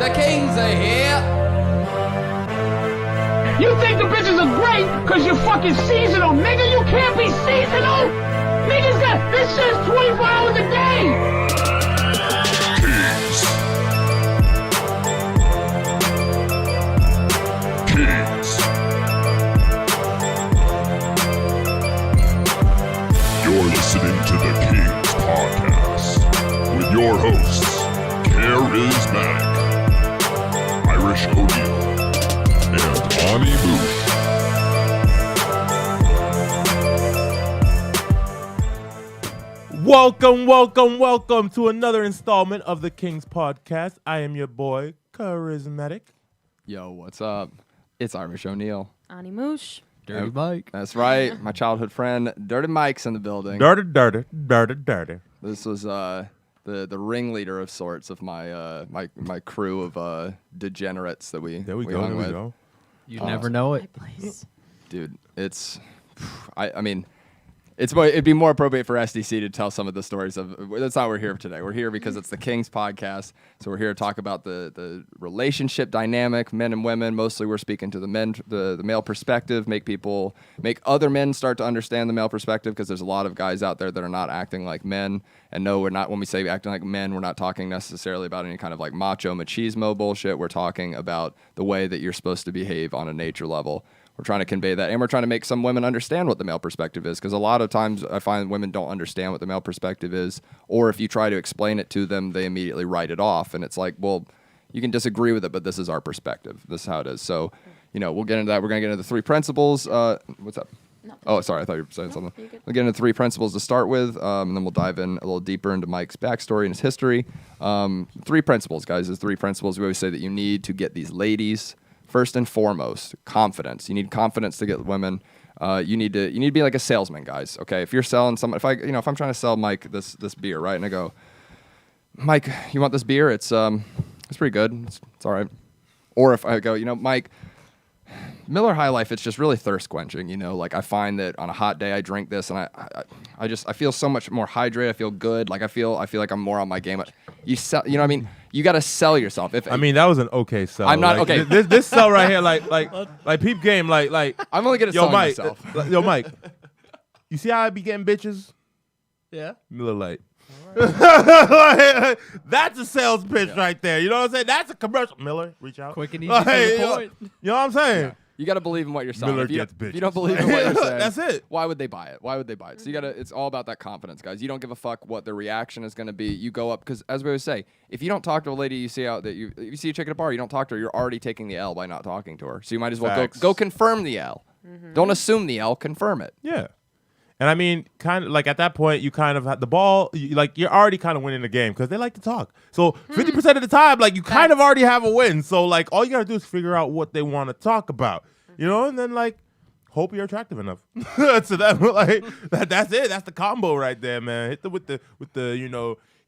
The Kingz are here. You think the bitches are great because you're fucking seasonal, nigga? You can't be seasonal. Niggas got this shit's 24 hours a day. Kingz. You're listening to the Kingz Podcast with your hosts, Karizmatik, Irish O'Neal, and Moush. Welcome to another installment of the Kingz Podcast. I am your boy, Karizmatik. Yo, what's up? It's Irish O'Neal. Moush. Dirty Mike. That's right. My childhood friend, Dirty Mike's in the building. Dirty. This was the ringleader of sorts of my my crew of degenerates that we There we hung with. go. You never know it. Dude, it's I mean it'd be more appropriate for SDC to tell some of the stories of. That's not what we're here for today. We're here because it's the Kingz Podcast, so we're here to talk about the relationship dynamic, men and women. Mostly, we're speaking to the men, the male perspective, make other men start to understand the male perspective, because there's a lot of guys out there that are not acting like men. And no, we're not. When we say acting like men, we're not talking necessarily about any kind of like macho machismo bullshit. We're talking about the way that you're supposed to behave on a nature level. We're trying to convey that, and we're trying to make some women understand what the male perspective is, because a lot of times I find women don't understand what the male perspective is, or if you try to explain it to them, they immediately write it off, and it's like, well, you can disagree with it, but this is our perspective. This is how it is. So, we'll get into that. We're going to get into the three principles. What's up? No. Oh, sorry, I thought you were saying something. You're good. We'll get into three principles to start with, and then we'll dive in a little deeper into Mike's backstory and his history. Three principles, guys. There's three principles. We always say that you need to get these ladies. First and foremost, confidence. You need confidence to get women. You need to be like a salesman, guys. Okay, if you're selling if I'm trying to sell Mike this beer, right, and I go, Mike, you want this beer? It's pretty good. It's all right. Or if I go, Mike, Miller High Life, it's just really thirst quenching. Like I find that on a hot day I drink this and I feel so much more hydrated. I feel good. Like I feel like I'm more on my game. You sell, what I mean? You got to sell yourself. That was an okay sell. I'm not okay. This sell right here, like peep game, like. I'm only gonna sell Mike, myself. Yo, Mike, you see how I be getting bitches? Yeah. Miller Lite. Right. That's a sales pitch right there. You know what I'm saying? That's a commercial. Miller, reach out. Quick and easy to the point. You know what I'm saying? Yeah. You got to believe in what you're selling. Miller If you gets bitches. you don't believe in what you're saying, That's it. Why would they buy it? So it's all about that confidence, guys. You don't give a fuck what the reaction is going to be. You go up, because as we always say, if you don't talk to a lady you see out that you see a chick at a bar, you don't talk to her, you're already taking the L by not talking to her. So you might as well go confirm the L. Mm-hmm. Don't assume the L, confirm it. Yeah. And I mean, kind of like at that point, you kind of have the ball, you're already kind of winning the game, because they like to talk. So 50% of the time, you kind of already have a win. So all you got to do is figure out what they want to talk about, and then hope you're attractive enough. So that's it. That's the combo right there, man. Hit them with the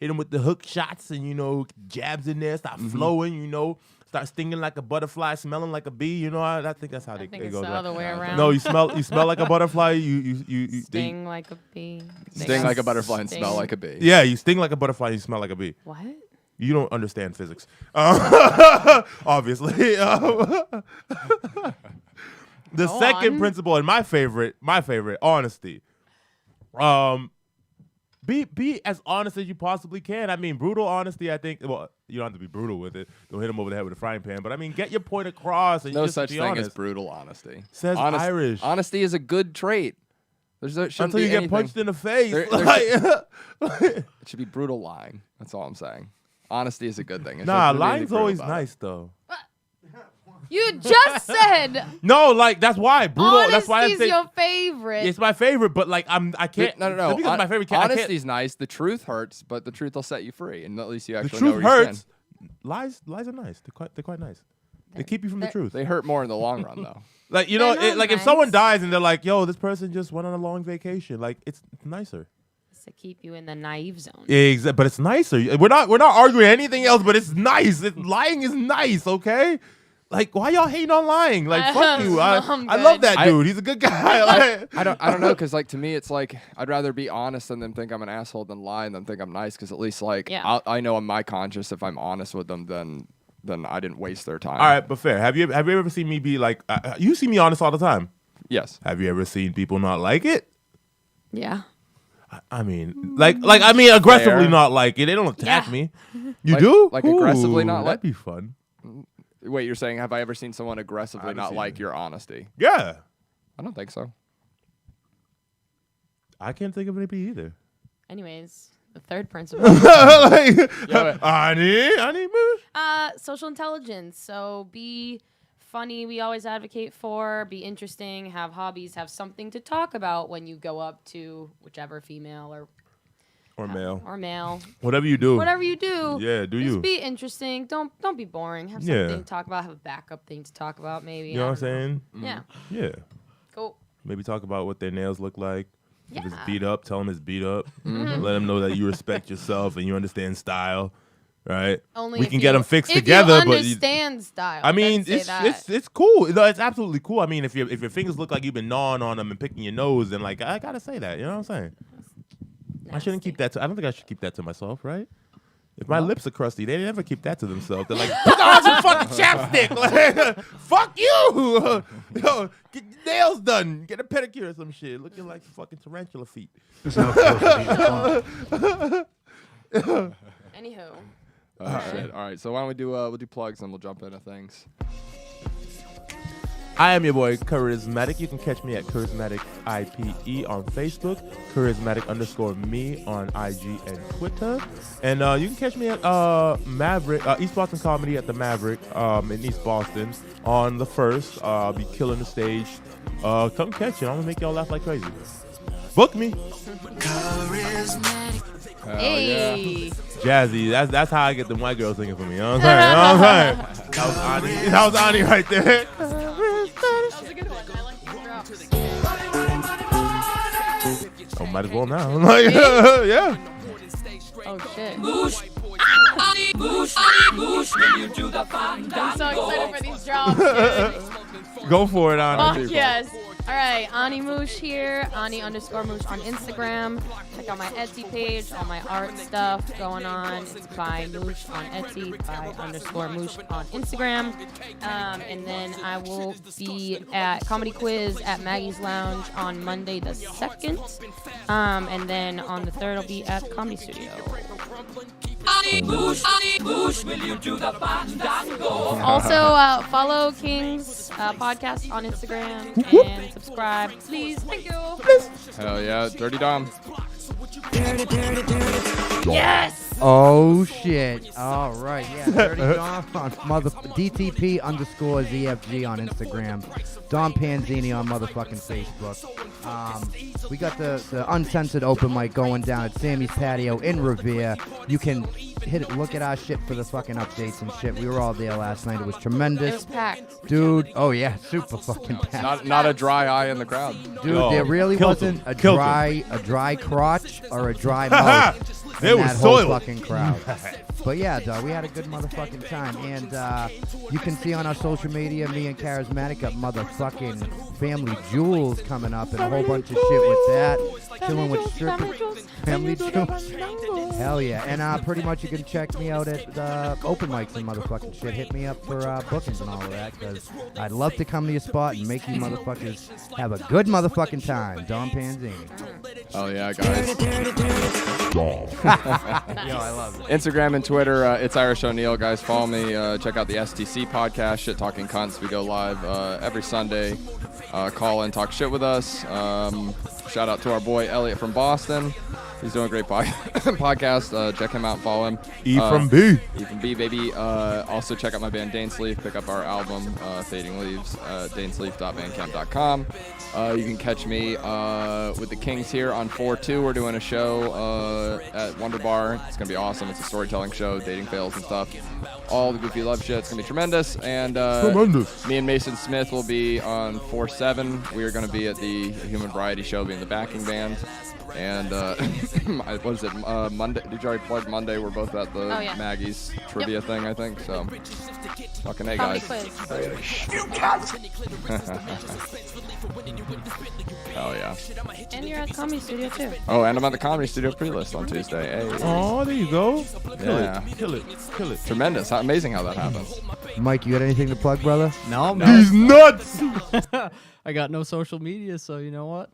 hit them with the hook shots and, jabs in there, start flowing, start stinging like a butterfly, smelling like a bee. I think that's how I think it it's goes. the other way around. No, you smell like a butterfly. You sting like a bee. Sting like a butterfly and smell like a bee. Yeah, you sting like a butterfly and you smell like a bee. What? You don't understand physics. Obviously. The second principle, and my favorite, honesty. Be as honest as you possibly can. I mean, brutal honesty, I think. Well, you don't have to be brutal with it. Don't hit him over the head with a frying pan. But I mean, get your point across. And No just such be thing honest. as brutal honesty. Says Irish. Honesty is a good trait. Until you get punched in the face. It should be brutal lying. That's all I'm saying. Honesty is a good thing. Lying's always nice, though. You just said No, that's why brutal. That's why I honesty's say your favorite. it's my favorite. But I can't. No. Just because it's my favorite. Honesty's nice. The truth hurts, but the truth will set you free, and at least you The actually know truth where you hurts. stand. Lies are nice. They're quite nice. They keep you from the truth. They hurt more in the long run, though. They're not if someone nice. dies and they're like, "Yo, this person just went on a long vacation," it's nicer. To keep you in the naive zone. Exactly, but it's nicer. We're not arguing anything else, but it's nice. Lying is nice, okay? Why y'all hating on lying? Fuck you. I love that dude. He's a good guy. I don't know, because to me it's I'd rather be honest and then think I'm an asshole than lie and then think I'm nice, because at least I know on my conscience if I'm honest with them, then then I didn't waste their time. All right, but fair. Have you ever seen me be like? You see me honest all the time. Yes. Have you ever seen people not like it? Yeah. I mean, aggressively Fair. not like it. They don't attack Yeah. me. You do? Like aggressively not That'd like. be fun. Wait, you're saying have I ever seen someone aggressively haven't not seen like it. your honesty? Yeah. I don't think so. I can't think of anybody either. Anyways, the third principle. I need Moush. Social intelligence. So be funny. We always advocate for. Be interesting. Have hobbies. Have something to talk about when you go up to whichever female Or male. or male. Whatever you do. Whatever you do. Yeah, do just you. be interesting. Don't be boring. Have Yeah. something to talk about. Have a backup thing to talk about. Maybe. You know what I'm I don't saying? know. Yeah. Yeah. Cool. Maybe talk about what their nails look like. If it's Yeah. beat up, tell them it's beat up. Let them know that you respect yourself and you understand style, right? Only we if can get you- them fixed if together, you but understand style. I mean, Let's say that. it's cool. No, it's absolutely cool. I mean, if your fingers look like you've been gnawing on them and picking your nose, then like I gotta say that. You know what I'm saying? I shouldn't keep that. I don't think I should keep that to myself, right? If my lips are crusty, they never keep that to themselves. They're like, put on some fucking chapstick. Like, fuck you. Yo, get your nails done. Get a pedicure or some shit. Looking like fucking tarantula feet. Anywho. Shit. All right. So why don't we do we'll do plugs and we'll jump into things. I am your boy, Karizmatik. You can catch me at Karizmatik IPE on Facebook, Karizmatik_me on IG and Twitter. And you can catch me at Maverick, East Boston Comedy at the Maverick in East Boston on the 1st. I'll be killing the stage. Come catch it. I'm going to make y'all laugh like crazy. Book me. Hey. Jazzy. That's how I get the white girls singing for me. You know what I'm saying? That was Ani right there. That's a good one. I like these drops. Oh, might as well now. Like, yeah. Oh shit. Moush, will you do the I'm so excited for these drops. Dude. Go for it, Ani. Fuck yes. All right, Ani Moush here. Ani_Moush on Instagram. Check out my Etsy page, all my art stuff going on. It's by Moush on Etsy, by_Moush on Instagram. And then I will be at Comedy Quiz at Maggie's Lounge on Monday the 2nd. And then on the 3rd, I'll be at the Comedy Studio. Moush, will you do the fandango? Also, follow Kingz Podcast on Instagram and subscribe, please. Thank you. Hell yeah, Dirty Dom. Yes. Oh shit! All right, yeah, Dirty Dom on DTP_ZFG on Instagram, Dom Panzini on motherfucking Facebook. We got the uncensored open mic going down at Sammy's Patio in Revere. You can look at our shit for the fucking updates and shit. We were all there last night. It was It tremendous, was packed. dude. Oh yeah, super fucking packed. Not a dry eye in the crowd. Dude, Yo, there really killed wasn't him. a Killed dry crotch or a dry mouth They in were that whole soiled. fucking crowd. But yeah, dog, we had a good motherfucking time. And you can see on our social media, me and Karizmatik got motherfucking Family Jewels coming up and a whole bunch of shit with that. Chilling with strippers. Family Jewels. Hell yeah. And pretty much you can check me out at open mics and motherfucking shit. Hit me up for bookings and all of that, because I'd love to come to your spot and make you motherfuckers have a good motherfucking time. Dom Panzini. Oh yeah, guys. Dom. Yo, I love it. Instagram and Twitter, it's Irish O'Neill, guys. Follow me. Check out the STC podcast, Shit Talking Cunts. We go live every Sunday. Call and talk shit with us. Shout out to our boy Elliot from Boston. He's doing a great podcast. Check him out. Follow him. E from B. E from B, baby. Also check out my band Dane Sleeve. Pick up our album Fading Leaves. danesleeve.bandcamp.com. You can catch me with the Kingz here on 4/2. We're doing a show at Wonder Bar. It's gonna be awesome. It's a storytelling show, dating fails and stuff. All the goofy love shit. It's gonna be tremendous. And Tremendous. me and Mason Smith will be on 4/7. We are gonna be at the Human Variety Show, being the backing band. And what is it? Monday? Did you already plug Monday? We're both at the Maggie's trivia thing, I think. So, fucking hey guys. Hell yeah. And you're at Comedy Studio too. Oh, and I'm at the Comedy Studio pre-list on Tuesday. Hey. Oh, there you go. Kill it. Tremendous. Amazing how that happens. Mike, you got anything to plug, brother? No, man. He's nuts. I got no social media, so you know what?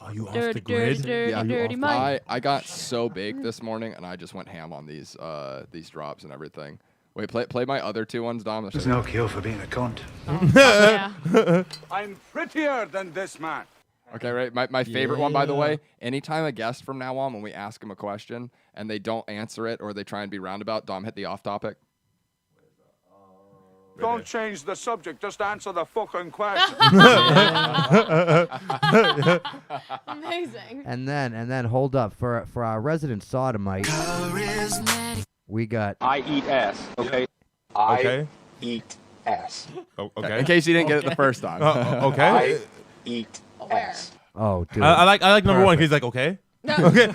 Are you off Dirty, the grid? dirty Mike. I got so baked this morning, and I just went ham on these drops and everything. Wait, play my other two ones, Dom. There's no cure for being a cunt. Yeah. I'm prettier than this man. Okay, right. My favorite one, by the way. Anytime a guest from now on, when we ask them a question and they don't answer it or they try and be roundabout, Dom, hit the off topic. Don't change the subject. Just answer the fucking question. Amazing. And then hold up for our resident sodomite. We got I eat ass. Okay. Okay. Eat ass. Oh, okay. In case you didn't get it the first time. Okay. Eat Where? oh dude. I like number one. He's like, okay. Okay.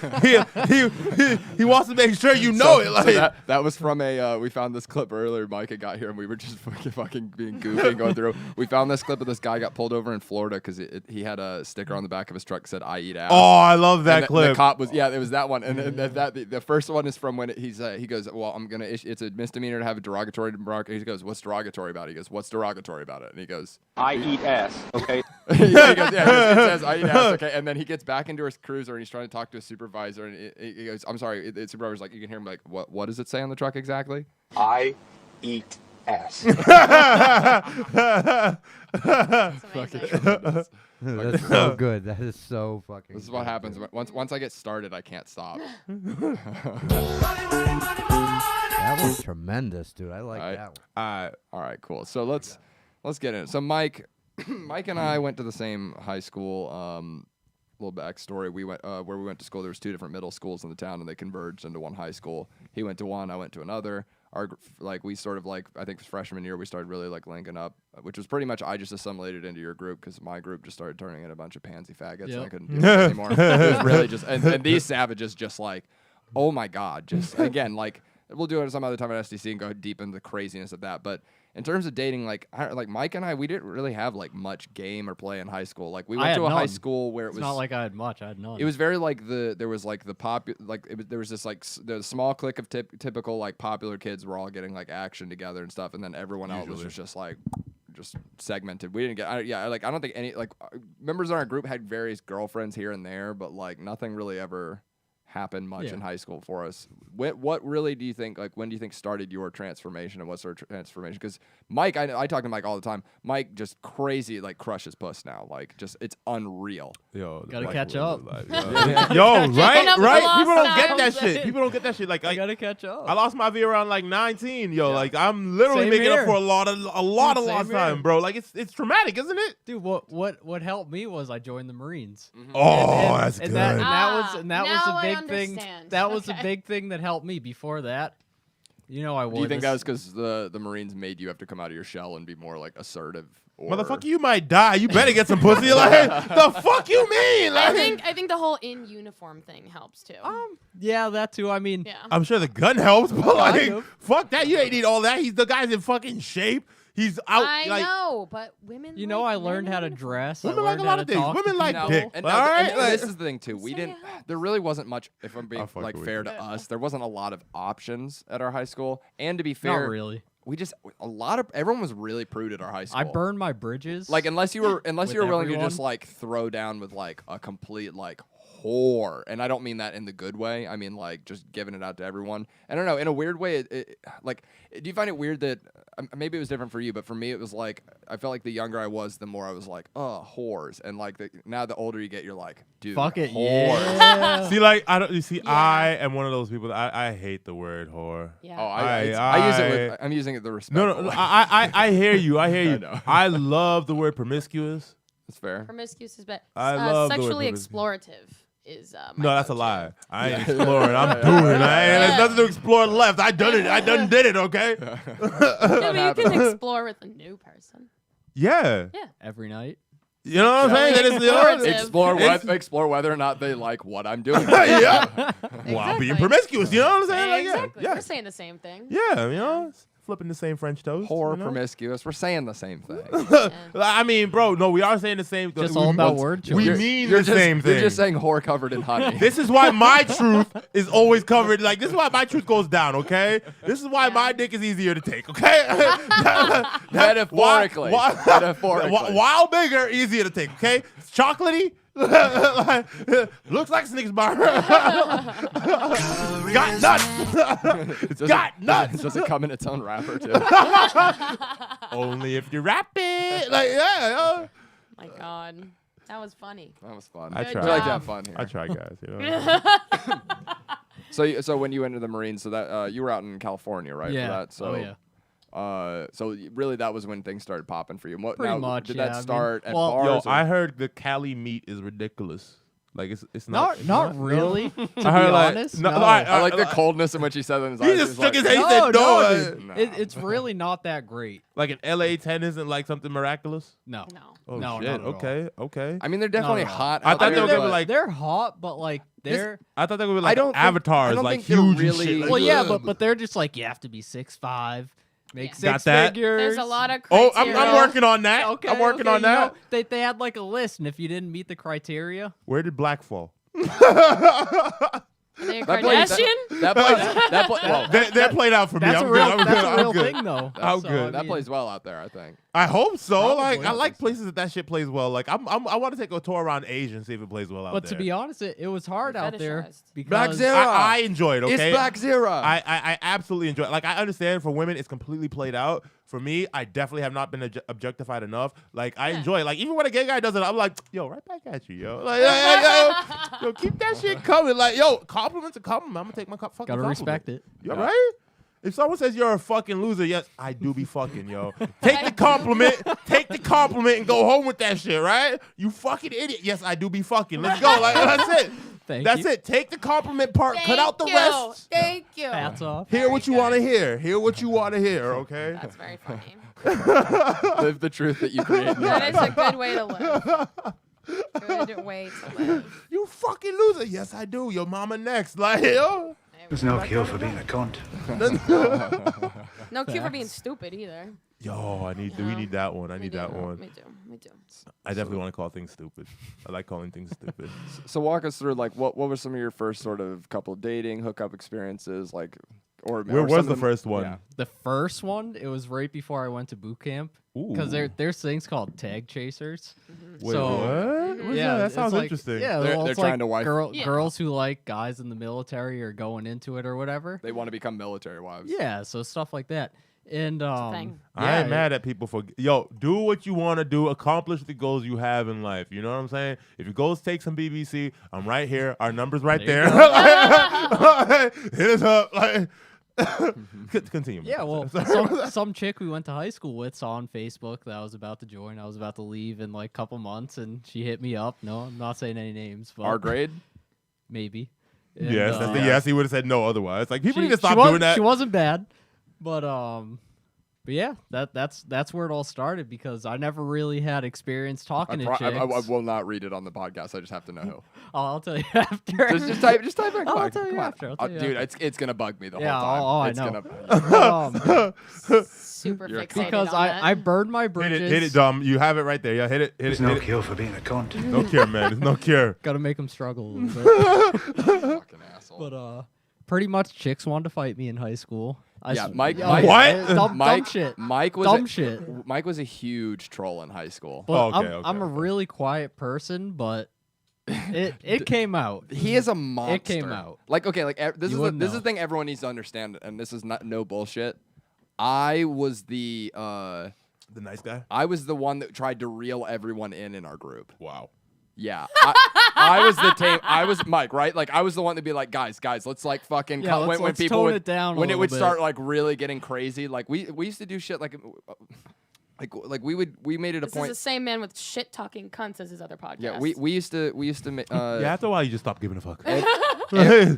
He wants to make sure you know it. Like that was from a we found this clip earlier. Mike had got here and we were just fucking being goofy and going through. We found this clip of this guy got pulled over in Florida because he had a sticker on the back of his truck that said "I eat ass." Oh, I love that and clip. The cop was it was that one. And the first one is from when he goes, well, I'm gonna it's a misdemeanor to have a derogatory remark. He goes, what's derogatory about it? He goes, what's derogatory about it? And he goes, I eat ass. Okay. it says I eat ass. Okay, and then he gets back into his cruiser and he's trying to talk to his supervisor and he goes, I'm sorry. The supervisor's like, you can hear him like, what does it say on the truck exactly? I eat ass. That's amazing. That's so good. That is so fucking. This is what happens once I get started. I can't stop. That was tremendous, dude. I like that one. All right, cool. So let's get in it. So Mike and I went to the same high school. Little backstory: we went where we went to school. There was two different middle schools in the town, and they converged into one high school. He went to one, I went to another. We sort of I think freshman year we started really linking up, which was pretty much I just assimilated into your group because my group just started turning into a bunch of pansy faggots and I couldn't do it anymore. It was really just and these savages just oh my god, just again we'll do it some other time at SDC and go deep into the craziness of that. But in terms of dating, Mike and I, we didn't really have much game or play in high school. We went to a high school where it was not like I had much. I had none. It was very there was there was this the small clique of typical popular kids were all getting action together and stuff, and then everyone else was just just segmented. We didn't get I don't think any members in our group had various girlfriends here and there, but nothing really ever happened much in high school for us. What really do you think, when do you think started your transformation and what sort of transformation? Because Mike, I talk to Mike all the time. Mike just crazy, crushes puss now. Just, it's unreal. Yo, gotta catch up. Yo, right? People don't get that shit. People don't get that shit. I gotta catch up. I lost my V around 19. Yo, I'm literally making up for a lot of lost time, bro. It's traumatic, isn't it? Dude, what helped me was I joined the Marines. Mm-hmm. Oh, that's good. That was a big thing. understand. That was a big thing that helped me. Before that, I would. Do you think that was because the Marines made you have to come out of your shell and be more assertive? Or... Motherfucker, you might die. You better get some pussy. The fuck you mean? I think the whole in uniform thing helps too. Yeah, that too. I mean, yeah. I'm sure the gun helps, but fuck that. You ain't need all that. The guy's in fucking shape. He's out. I know, but women. I learned how to dress. Women like a lot of things. Women like dick. And, all right. And this is the thing too. We didn't. There really wasn't much. If I'm being fair to us, there wasn't a lot of options at our high school. And to be fair, not really. We just everyone was really prude at our high school. I burned my bridges. Unless you were willing to just throw down with a complete whore, and I don't mean that in the good way. I mean just giving it out to everyone. I don't know. In a weird way, do you find it weird that maybe it was different for you, but for me it was I felt the younger I was, the more I was whores, and now the older you get, you're dude, fuck it, whores. yeah. See, I don't. You see, yeah. I am one of those people that I hate the word whore. Yeah. Oh, I use it. I'm using it the respect. No. I hear you. I hear you. know. I love the word promiscuous. That's fair. Promiscuous is better. I love the word sexually promiscuous. Explorative is my No, that's a go-to. lie. I ain't exploring. I'm doing. There's nothing to explore left. I done it. I done did it. Okay. Yeah, but you can explore with a new person. Yeah. Yeah. Every night. You know what I'm saying? That is Explorative. explore whether or not they like what I'm doing. yeah. While Exactly. being promiscuous. You know what I'm saying? Like, Exactly. yeah. We're saying the same thing. Yeah, you know, flipping the same French toast. Whore, you know? promiscuous. We're saying the same thing. I mean, bro, no, we are saying the same thing. Just all about word We choice. mean You're the same thing. You're just saying whore covered in honey. This is why my truth is always covered. Like, this is why my truth goes down, okay? This is why my dick is easier to take, okay? Metaphorically. Metaphorically. While bigger, easier to take, okay? It's chocolatey. Looks like Snickers bar. Got nuts. It's got nuts. Does it come in its own wrapper too? Only if you wrap it. Like, yeah. My God, that was funny. That was fun. I Good tried. We like to job. have fun here. I try, guys. You know? So when you entered the Marines, so that you were out in California, right? Yeah. For that? So, Oh, yeah. So really, that was when things started popping for you. Pretty much, Did yeah, I that mean, start at well- bars? Yo, I heard the Cali meat is ridiculous. Like it's Not really. To be I heard like honest, no, no. I like the coldness in which he said that in his He eyes. just He's shook his like, head. He said no. Nah. It's really not that great. Like an LA 10 isn't like something miraculous. No. No. Oh No, shit. not at all. Okay. I mean, they're definitely Not at all. hot. I out thought there, they were gonna but- be like- They're hot, but like they're I thought they would be I like don't think- avatars, I don't like think they're huge really- and shit. Like, well, yeah, ugh. but they're just like you have to be 6'5", make Yeah. six Got that? figures. There's a lot of Oh, criteria. I'm working on that. Okay, I'm working okay, on you that. know, they had like a list, and if you didn't meet the criteria, Where did Black fall? Are they a That plays- Kardashian? well, They're played out for me. that's I'm a real good. I'm that's good. a I'm real good. thing though. I'm So, good. I that mean, plays well out there, I think. I hope so. Probably, I like think so. places that shit plays well. Like I want to take a tour around Asia and see if it plays well out But there. to be honest, it was hard out there Fetishized. because Black Zero. I enjoy it. Okay, It's Black Zero. I absolutely enjoy it. Like, I understand for women, it's completely played out. For me, I definitely have not been objectified enough. Like, I enjoy it. Like, even when a gay guy does it, I'm like, yo, right back at you, yo. Like, yo, keep that shit coming. Like, yo, compliments are coming. I'm going to take my fucking gotta compliment. respect it. You all right? If someone says you're a fucking loser, yes, I do be fucking, yo. Take the compliment and go home with that shit, right? You fucking idiot. Yes, I do be fucking. Let's go. Like, that's it. That's it. Take the compliment part. Cut out the rest. Thank you. Hats off. Hear what you want to hear. Hear what you want to hear, okay? That's very funny. Live the truth that you create. That is a good way to live. Good way to live. You fucking loser. Yes, I do. Your mama next. Like, yo. There's no cure for being a cunt. No cue for being stupid either. Yo, we need that one. I need that one. Me too. I definitely want to call things stupid. I like calling things stupid. So walk us through, like, what were some of your first sort of couple dating hookup experiences, like, or Where or was some of the them- first one? Yeah. The first one, it was right before I went to boot camp because Ooh. there's things called tag chasers. Wait, So- what? What's Yeah, that? That it's sounds like- interesting. Yeah, They're well, it's trying like to wife- Yeah. girls who like guys in the military or going into it or whatever. They want to become military wives. Yeah, so stuff like that. And thing. I ain't mad at people for do what you want to do, accomplish the goals you have in life. You know what I'm saying? If your goals take some BBC, I'm right here. Our number's right There there. you Hit us up. Like, continue. Yeah, well, some chick we went to high school with saw on Facebook that I was about to join. I was about to leave in like a couple months, and she hit me up. No, I'm not saying any names. But Our grade. maybe. And, Yes, that's the Yeah. yes. He would have said no otherwise. Like, people she, need to stop she doing that. She wasn't bad, but yeah, that's where it all started because I never really had experience talking to chicks. I will not read it on the podcast. I just have to know who. I'll tell you after. Just type in. Come I'll on, tell you come on. after, I'll tell you Dude, after. it's gonna bug me the Yeah, whole time. I It's know. gonna. Super You're- fixated because on that. I burned my bridges. Hit it, dumb. You have it right there. Yeah, hit it. There's no cure for being a cunt. No cure, man. There's no cure. Gotta make them struggle a little bit. Fucking asshole. But pretty much chicks wanted to fight me in high school. Yeah, Mike- yeah, Mike- What? Dumb Mike, shit. Mike was Dumb a, shit. Mike was a huge troll in high school. But Oh, okay, I'm a okay. really quiet person, but it came out. He is a monster. It came out. Like, okay, like this You is wouldn't this is know. the thing everyone needs to understand, and this is not no bullshit. I was the The nice guy. I was the one that tried to reel everyone in our group. Wow. Yeah, I was the tame. I was Mike, right? Like I was the one to be like, guys, let's like fucking Yeah, when let's people tone would it down a when it little would bit. start like really getting crazy. Like we used to do shit like we made it a This point. is the same man with shit talking cunts as his other podcast. Yeah, we used to Yeah, after a while, you just stop giving a fuck.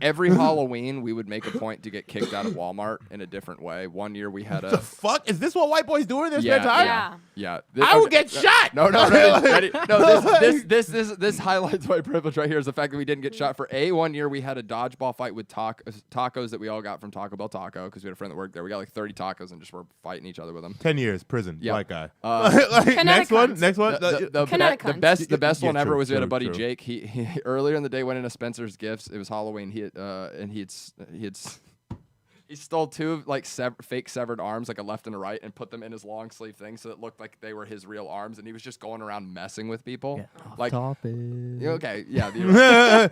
Every Halloween, we would make a point to get kicked out of Walmart in a different way. One year we had The a fuck? Is this what white boys do in their yeah, spare time? Yeah. yeah. I will get shot. No, ready? No, this highlights my privilege right here is the fact that we didn't get shot for one year. We had a dodgeball fight with tacos that we all got from Taco Bell Taco because we had a friend that worked there. We got like 30 tacos and just were fighting each other with them. 10 years prison. Yeah. White guy. Next Connecticut's. one. The best one ever true, was we had a true, buddy true. Jake. He earlier in the day went into Spencer's Gifts. It was Halloween. He stole two like fake severed arms, like a left and a right, and put them in his long sleeve thing so it looked like they were his real arms. And he was just going around messing with people. Like okay, yeah.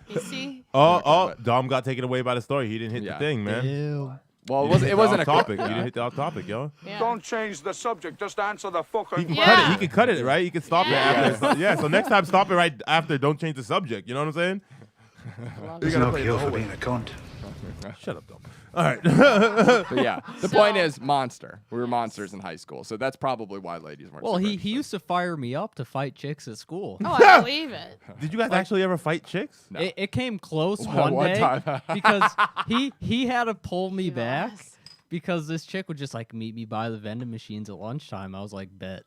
You see? Dom got taken away by the story. He didn't hit Yeah. the thing, man. Ew. Well, You didn't hit it the wasn't off a topic. yeah. You didn't hit the off topic, yo. Yeah. Don't change the subject, just answer the fucking He can question. cut it. He can cut it, right? He can stop it after. Yeah. So next time, stop it right after. Don't change the subject. You know what I'm saying? It's no cure for being a cunt. Shut up, Dom. All right. But yeah, the So- point is monster. We were monsters in high school, so that's probably why ladies weren't. Well, so he interested. used to fire me up to fight chicks at school. Oh, I believe it. Did you guys actually ever fight chicks? No. It came close One one day time. because he had to pull me Yes. back because this chick would just like meet me by the vending machines at lunchtime. I was like, bet.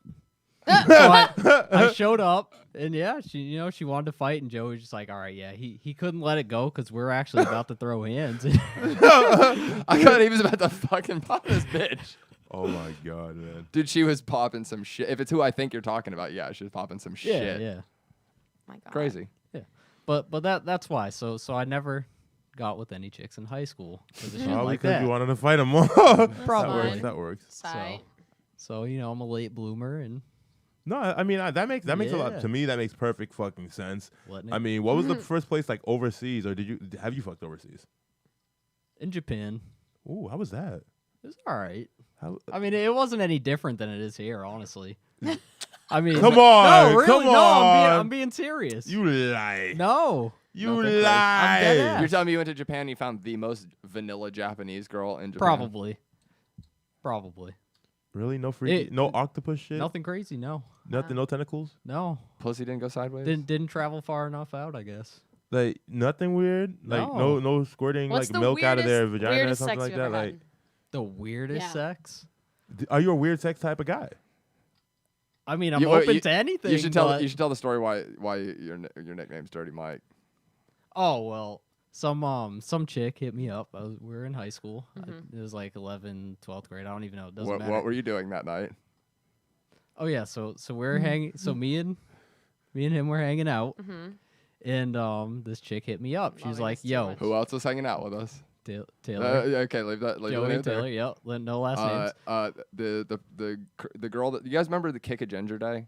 So I showed up and yeah, she wanted to fight and Joey was just like, all right, yeah, he couldn't let it go because we're actually about to throw hands. I thought he was about to fucking pop this bitch. Oh my god, man. Dude, she was popping some shit. If it's who I think you're talking about, yeah, she was popping some shit. yeah. My God. Crazy. But that's why. So I never got with any chicks in high school. 'Cause of shit Probably like because that. you wanted to fight him more. Probably. That works. Side. So I'm a late bloomer and No, I mean that makes a lot Yeah. to me. That makes perfect fucking sense. letting I it mean, what was the first place like overseas, or have you fucked overseas? in Japan. Ooh, how was that? It was all right. How, I mean, it wasn't any different than it is here, honestly. I mean, Come on, no, really, come no. on. I'm being serious. you lie. No, You Nothing close. lie. I'm dead ass. You're telling me you went to Japan and you found the most vanilla Japanese girl in Japan? probably. Really? No freaky? It- No octopus shit? Nothing crazy. No, Nothing? No tentacles? no. Pussy didn't go sideways? Didn't travel far enough out, I guess. Like nothing weird? Like No. no squirting What's like the milk out of their weirdest- vagina or weirdest something sex like you that? ever Like, had? The weirdest Yeah. sex. are you a weird sex type of guy? I mean, I'm You- open you- to anything. You should tell. but- You should tell the story why your nickname's Dirty Mike. Oh well, some chick hit me up. We were in high school. It was like 11th, 12th grade. I don't even know. It doesn't matter. What were you doing that night? Oh yeah, so we're hanging. So me and him were hanging out, and this chick hit me up. She's Loving like, this too "Yo, much. Who else was hanging out with us? Taylor, Okay, leave that. Leave Joey, it and there. Taylor. Yep, no last names. The girl that you guys remember the Kick a Ginger Day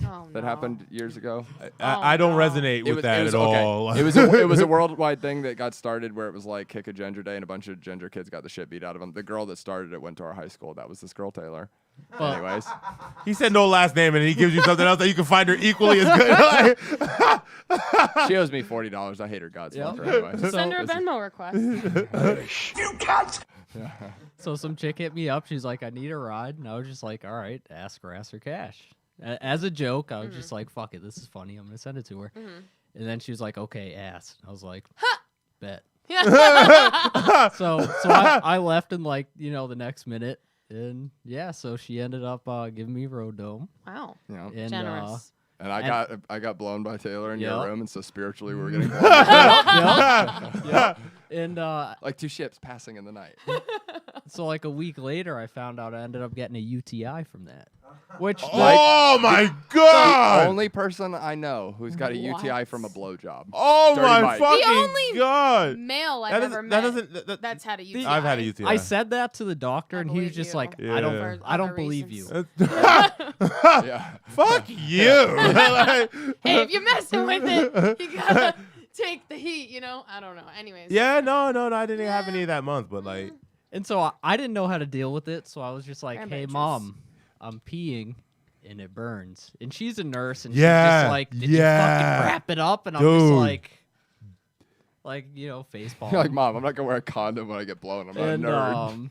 Oh, that no. happened years ago. I don't no. resonate with that at okay. all. It was a worldwide thing that got started where it was like Kick a Ginger Day and a bunch of ginger kids got the shit beat out of them. The girl that started it went to our high school. That was this girl Taylor. Well- Anyways, He said no last name, and he gives you something else that you can find her equally as good. she owes me $40. I hate her guts. Yep. Fuck her anyway. So- Send her a Venmo request. So some chick hit me up. She's like, "I need a ride," and I was just like, "All right, ask her cash." As a joke, I was just like, "Fuck it, this is funny. I'm gonna send it to her." And then she was like, "Okay, ask." I was like, "Bet." So I left in like the next minute, and yeah, so she ended up giving me road dome. Wow. You know? And, Generous. And I got blown by Taylor in your Yep. room, and so spiritually we were getting blown. Yep. And like two ships passing in the night. so like a week later, I found out I ended up getting a UTI from that. Which Oh my The god! only person I know who's got a UTI from a blowjob. Oh Dirty my Mike. fucking The only god! Male I've That ever doesn't. met That doesn't. that's had a UTI. I've had a UTI. I said that to the doctor, I and he was believe just you. like, Yeah. I For don't other believe reasons. you. Yeah. Fuck you! Like, Hey, if you're messing with it, you gotta take the heat, I don't know. Anyways. yeah, no, I didn't have any of that month, but like, And so I didn't know how to deal with it, so I was just like, Very "Hey, adventurous. Mom, I'm peeing, and it burns." And she's a nurse, and Yeah, she's just like, "Did you yeah. fucking wrap it up?" And I'm just Dude. face palm. You're like, Mom, I'm not gonna wear a condom when I get blown. I'm not and a nerd.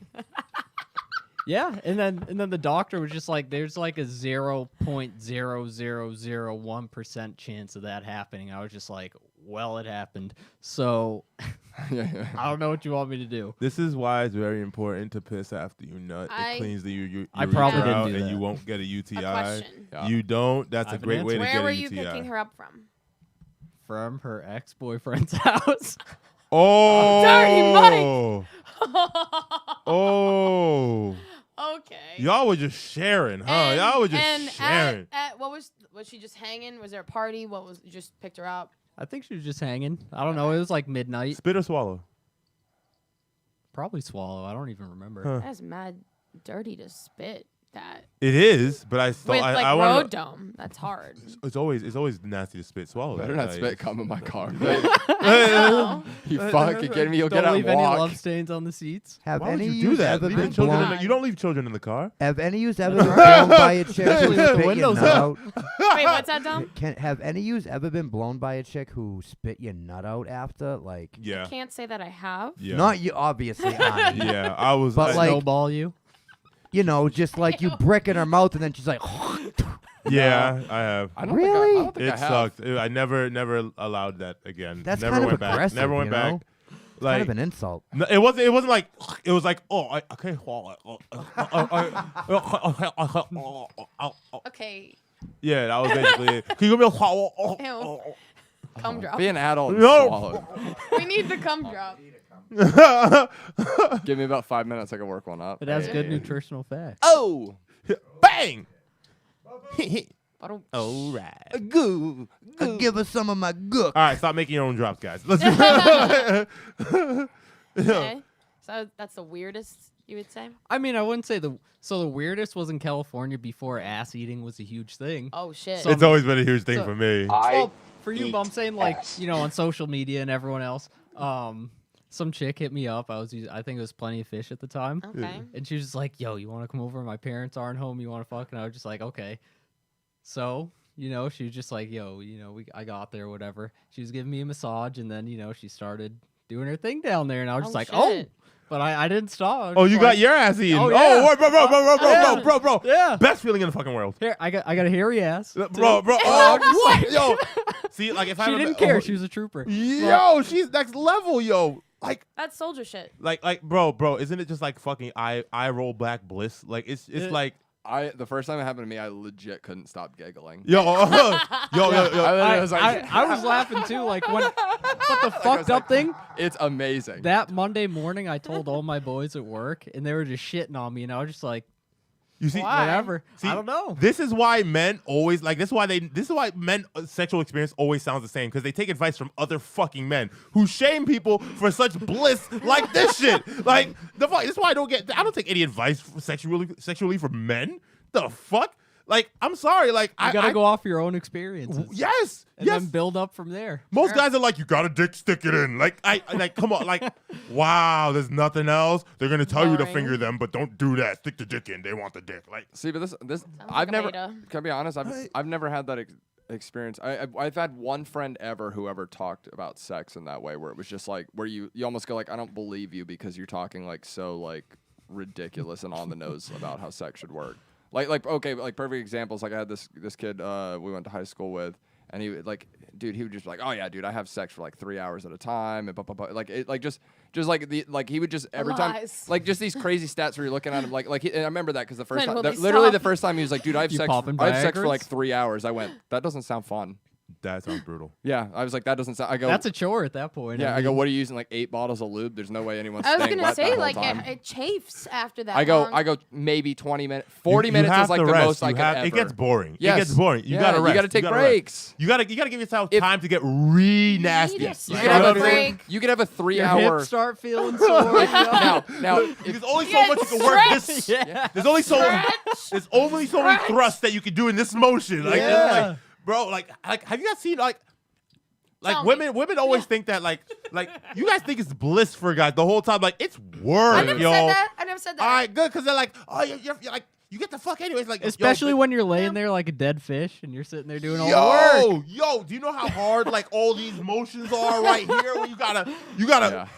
yeah, and then the doctor was just like, "There's like a 0.0001% chance of that happening." I was just like, well, it happened. So I don't know what you want me to do. This is why it's very important to piss after you nut. It cleans I probably didn't out do and that. you won't get a UTI. A question. Yeah. You don't. That's I a have an great way to answer. get Where a were you UTI. picking her up from? From her ex-boyfriend's house. Oh, Dirty oh, Okay. y'all were just sharing, huh? Y'all were just sharing. At what was she just hanging? Was there a party? What was you just picked her up? I think she was just hanging. I don't know. It was like midnight. Spit or swallow? Probably swallow. I don't even remember. Huh. That's mad dirty to spit that. It is, but I thought With like I road wanna, dome. That's hard. It's always nasty to spit. Swallow. Better that, not like- spit cum in my car. No. You fucking kidding me? You'll Don't get out leave and any walk. love stains on the seats. Have Why would any you of do you that? ever Leaving been children blown? in the, you don't leave children in the car. Have any of you ever been blown by a chick who Especially with the spit your windows nut up. out? Wait, what's that, Dom? Have any of you ever been blown by a chick who spit your nut out after? Like, Yeah. Can't say that I have. Yeah. not you, obviously, Ani. Yeah, I was. But, like- Snowball you. You know, just like you brick in her mouth, and then she's like, yeah, I have. I don't Really? think I don't think I It have. sucked. I never allowed that again. that's never kind of went back. aggressive. Never went you back. know? Like Kind of an insult. no, it wasn't like it was like I can't swallow it. Okay. Yeah, that was basically it. Can you give me a swallow? Ew. Cum drop. Be an adult and No. swallow We need the cum drop. it. Give me about 5 minutes. I can work one up. It has good nutritional facts. Oh, Bang! Bottle- All right. goo. Give us some of my gook. All right, stop making your own drops, guys. Let's. Okay. So that's the weirdest you would say? I mean, I wouldn't say the weirdest was in California before ass eating was a huge thing. Oh shit. So- It's always been a huge thing So- for me. Well, for you, but I'm saying like on social media and everyone else. Some chick hit me up. I think it was Plenty of Fish at the time, Okay. and she was just like, "Yo, you want to come over? My parents aren't home. You want to fuck?" And I was just like, "Okay." So she was just like, "Yo, I got there, whatever." She was giving me a massage, and then she started doing her thing down there, and I was just like, "Oh." shit. But I didn't stop. I was Oh, just you like, got your ass eaten. Oh, Oh, yeah. wait, bro. Yeah. Best feeling in the fucking world. Here, I got a hairy ass. Bro. Oh, what? Yo. See, like if I She remember- didn't care. oh, She was a trooper. Yo, she's next level, yo. That's soldier shit. Like, bro, isn't it just like fucking eye roll back bliss? Like, it's like, The first time it happened to me, I legit couldn't stop giggling. yo. I literally was like, I was laughing too. Like but the fucked up thing. It's amazing. That Monday morning, I told all my boys at work, and they were just shitting on me, and I was just like, You see, Why? whatever. See, I don't know. This is why men always like. This is why men sexual experience always sounds the same because they take advice from other fucking men who shame people for such bliss like this shit. Like the fuck. This is why I don't take any advice sexually from men. The fuck. Like I'm sorry. Like You gotta go off your own experiences. Yes. And Yes. then build up from there. Most guys are like, you got a dick, stick it in. Like, I like, come on, like, wow, there's nothing else. They're gonna tell you to Boring. finger them, but don't do that. Stick the dick in. They want the dick. Like, See, but this like I've a never. beta. Can I be honest? I've never had that experience. I've had one friend who ever talked about sex in that way, where it was just like where you almost go like, I don't believe you because you're talking like so like ridiculous and on the nose about how sex should work. Like okay, like perfect examples. Like I had this kid we went to high school with, and he like, dude, he would just like, oh yeah, dude, I have sex for like 3 hours at a time, and blah, blah, blah. Like it, like just like he would just every time Lies. like just these crazy stats where you're looking at him and I remember that because the first When time, will they literally the stop? first time he was like, dude, I have sex for Viagras? like 3 hours. I went, that doesn't sound fun. that sounds brutal. Yeah, I was like, that doesn't sound. I go, That's a chore at that point. yeah. I mean, go, what are you using? Like 8 bottles of lube? There's no way anyone's. I was staying gonna wet that say whole like time. it chafes after that. I go long. maybe 20 minutes. 40 You minutes have is like to the rest. most I You could have- ever. It gets boring. Yes. It gets boring. You Yeah, gotta rest. You gotta take rest. breaks. You gotta give yourself If- time to get nasty. Yes. You You could gotta have a break. You could have a your 3-hour. hips start feeling sore. now, There's only so Yeah, much you can work this. Yeah. There's only so Stretch. many Stretch. thrusts that you can do in this motion. Like, Yeah. like bro, like have you guys seen like Tell me. women always think that like you guys think it's bliss for guys the whole time. Like it's I work, never yo. said that. I never said that. All right, good, because they're like, oh, you're like, you get the fuck anyways. Like, Especially yo, when you're laying there like a dead fish and you're sitting there doing all the work. yo, do you know how hard like all these motions are right here? When you gotta, Yeah.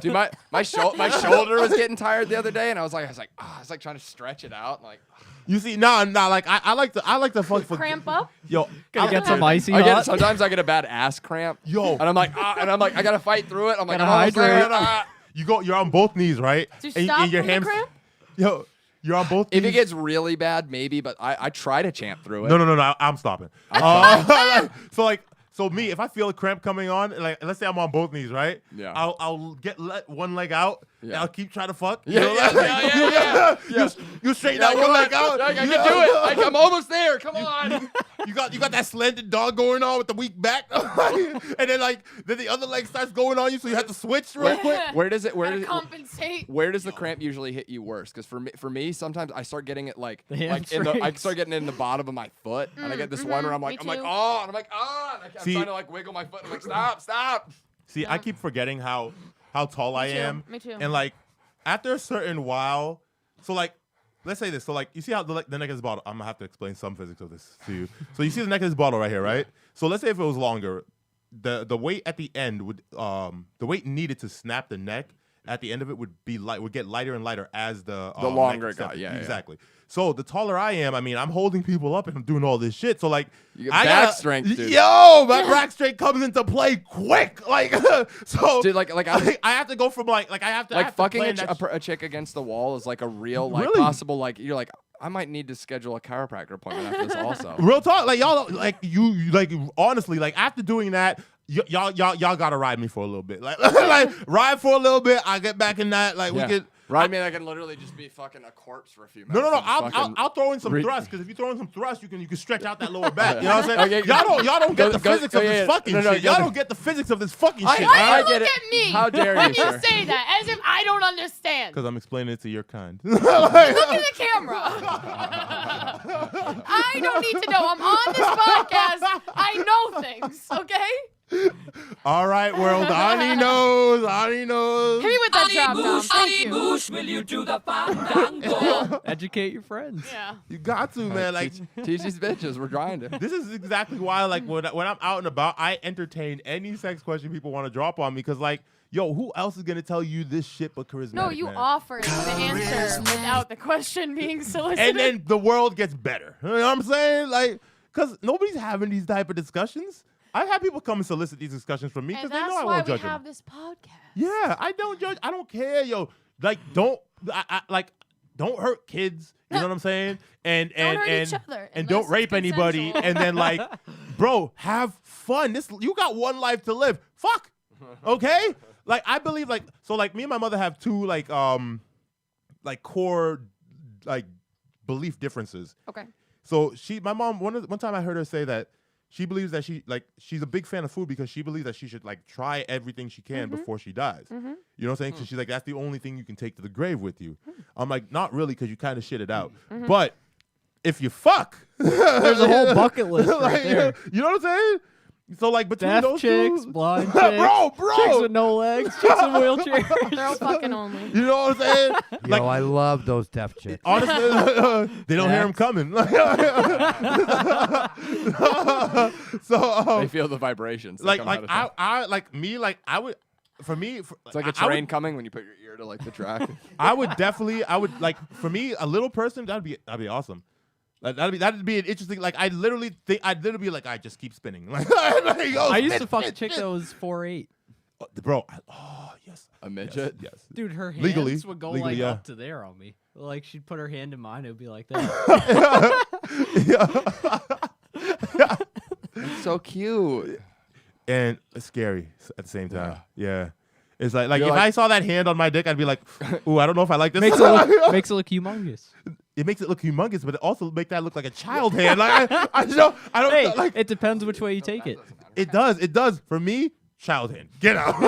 Dude, my shoulder was getting tired the other day, and I was like trying to stretch it out. And like, You see, like I like to fuck for Cramp up? Yo, Gonna get some icy sometimes I get a bad ass cramp. Yo. And I'm like, I gotta fight through it. I'm like, Gotta I'm almost there. hydrate. You're on both knees, right? To stop your from the hams- cramp? Yo, you're on both knees. If it gets really bad, maybe, but I try to champ through it. No, I'm stopping. So me, if I feel a cramp coming on, like let's say I'm on both knees, right? Yeah. I'll let one leg out. And Yeah. I'll keep trying to fuck. Yeah. You straighten that one leg out. I can do it. I'm almost there. Come on. You got that slanted dog going on with the weak back, and then the other leg starts going on you, so you have to switch real quick. Where does Gotta compensate. Where does the cramp usually hit you worse? Because for me, sometimes I start getting it I hamstrings. start getting it in the bottom of my foot, and I get this one where I'm like, me too. oh, and I'm like, oh, and I'm See- trying to wiggle my foot. I'm like, stop. See, I keep forgetting how tall I too. am. Me too. And after a certain while, so let's say this. So you see how the neck of this bottle. I'm gonna have to explain some physics of this to you. So you see the neck of this bottle right here, right? So let's say if it was longer, the weight at the end would the weight needed to snap the neck at the end of it would get lighter and lighter as the longer neck it got. snapped. Yeah, exactly. So the taller I am, I'm holding people up and I'm doing all this shit. So You get back strength, dude. Yo, my back strength comes into play quick. So Dude, I have to go from I have to fucking plan that a chick against the wall is like a real Really? possible you're like, I might need to schedule a chiropractor appointment after this also. Real talk, y'all, you honestly, after doing that, y'all gotta ride me for a little bit, ride for a little bit. I get back in that, we could. Ride me, I can literally just be fucking a corpse for a few minutes. No. I'll throw in some thrust, because if you throw in some thrust, you can stretch out that lower back. You know what I'm saying? Okay, Y'all don't get the physics of this fucking shit. Y'all don't get the physics of this fucking shit. I Look get it. at me. How dare when you, you sir? say that, as if I don't understand. Because I'm explaining it to your kind. Look at the camera. I don't need to know. I'm on this podcast. I know things, okay? All right, world. Ani knows. Hit me with that drop down. Thank you. Moush, will you do the fandango? Educate your friends. Yeah. You got to, man. Teach these bitches. We're grinding. This is exactly why, when I'm out and about, I entertain any sex question people want to drop on me, because, yo, who else is gonna tell you this shit but Karizmatik? No, you man? offered the answer without the question being solicited. And then the world gets better. You know what I'm saying? Because nobody's having these type of discussions. I've had people come and solicit these discussions from me because and they know that's I why won't we judge them. have this podcast. Yeah, I don't judge. I don't care, yo. Don't hurt kids. You know what I'm saying? And Don't hurt each other and unless don't it's rape anybody. consensual. And then bro, have fun. You got one life to live. Fuck. Okay? I believe me and my mother have two core belief differences. Okay. So my mom one time I heard her say that she believes that she's a big fan of food because she believes that she should try everything she can before she dies. You know what I'm saying? So she's like, that's the only thing you can take to the grave with you. I'm like, not really, because you kind of shit it out. But if you fuck, There's a whole bucket list right there. You know what I'm saying? So between Deaf those chicks, two, blind chicks, bro, chicks with no legs, chicks in wheelchairs. Girl fucking only. you know what I'm saying? Yo, I love those deaf chicks. Honestly, they don't hear him coming. So They feel the vibrations. that come out of them. I would. For me, It's like a train coming when you put your ear to the track. I would for me, a little person, that'd be awesome. That'd be an interesting. I'd literally be I just keep spinning. I used to fuck a chick that was 4'8". Bro. Yes. A midget? Yes. Dude, her hands Legally. would go Legally, yeah. up to there on me. She'd put her hand in mine, it would be like that. It's so cute. And it's scary at the same time. Yeah. It's like You're if like- I saw that hand on my dick, I'd be like, ooh, I don't know if I like this. makes it look humongous. It makes it look humongous, but it also make that look like a child hand. I don't Hey, like. it depends which way you take it. It does. For me, child hand. Get out.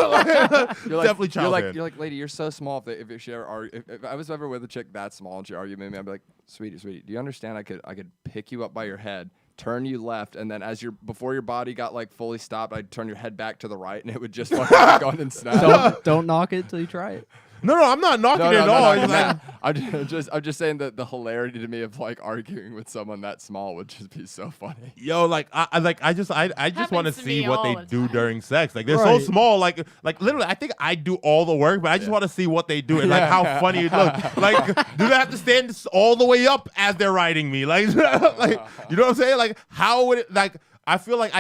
Definitely child hand. You're like, lady, you're so small. If I was ever with a chick that small and she argued with me, I'd be like, sweetie, do you understand? I could pick you up by your head, turn you left, and then before your body got fully stopped, I'd turn your head back to the right, and it would just fucking go and snap. Don't knock it till you try it. No, I'm not knocking it at all. It's like, I'm just saying that the hilarity to me of like arguing with someone that small would just be so funny. yo, like I just want to Happens to see me what all they the do time. during sex. Like they're Right. so small. Like literally, I think I do all the work, but I just want to see what they do and like how funny it looks. Like, do they have to stand all the way up as they're riding me? Like, like you know what I'm saying? Like, how would it? Like, I feel like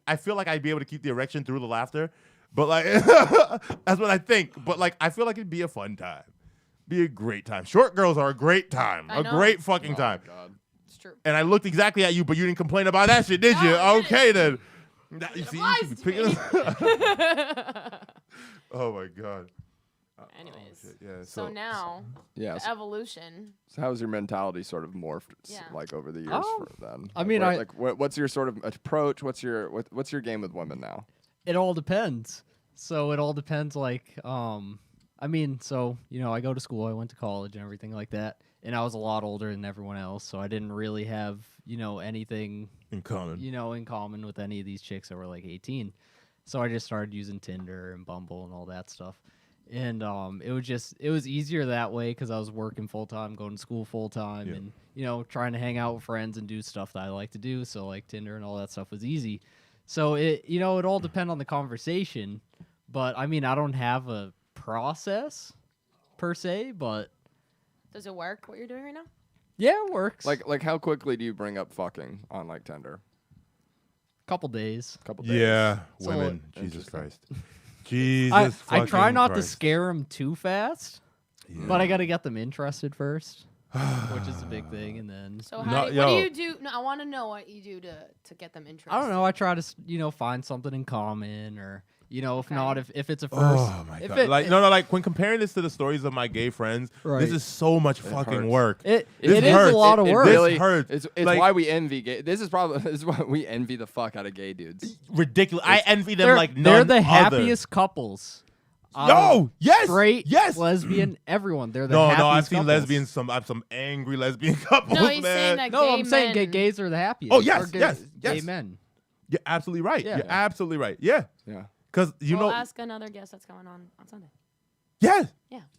I feel like I'd be able to keep the erection through the laughter, but like that's what I think. But like, I feel like it'd be a fun time, be a great time. Short girls are a great time, I a know. great fucking time. God. It's true. And I looked exactly at you, but you didn't complain about that shit, did No, you? I Okay then. You see, you applies should be to picking me. Oh my god. Anyways, Shit, yeah. so now Yeah. the evolution. So how's your mentality sort of morphed Yeah. like over the years Oh, for then? I Like, mean, what's your sort of approach? What's your game with women now? It all depends. So it all depends. Like, I mean, so I go to school. I went to college and everything like that. And I was a lot older than everyone else, so I didn't really have anything In common. in common with any of these chicks that were like 18. So I just started using Tinder and Bumble and all that stuff. And it was easier that way because I was working full time, going to school full time, Yeah. and trying to hang out with friends and do stuff that I like to do. So like Tinder and all that stuff was easy. So it all depend on the conversation. But I mean, I don't have a process per se, but Does it work? What you're doing right now? yeah, it works. Like how quickly do you bring up fucking on like Tinder? couple days. Couple days. Yeah, So- women. Jesus Interesting. Christ. Jesus I try fucking not to Christ. scare them too fast, but I got to get them interested first, which is a big thing. And then So No, what do yo. you do? No, I want to know what you do to get them interested. I don't know. I try to find something in common, or if Okay. not, if it's a first. Oh my god! Like like when comparing this to the stories of my gay friends, Right. this is so much fucking hurts. work. It This is hurts. a lot of It work. really hurts. It's Like- why we envy gay. This is why we envy the fuck out of gay dudes. Ridiculous. I envy them they're, like none they're the other. happiest couples. out Yo, of yes, straight, yes. lesbian, everyone. They're the No, happiest I've seen couples. lesbians. I have some angry lesbian couples, No, he's man. saying that No, gay I'm saying men, gays are the happiest. Oh, yes, or gay, yes, gay yes. men. You're absolutely right. Yeah. You're absolutely right. Yeah, Yeah. because you we'll know, ask another guest that's going on Sunday. yeah,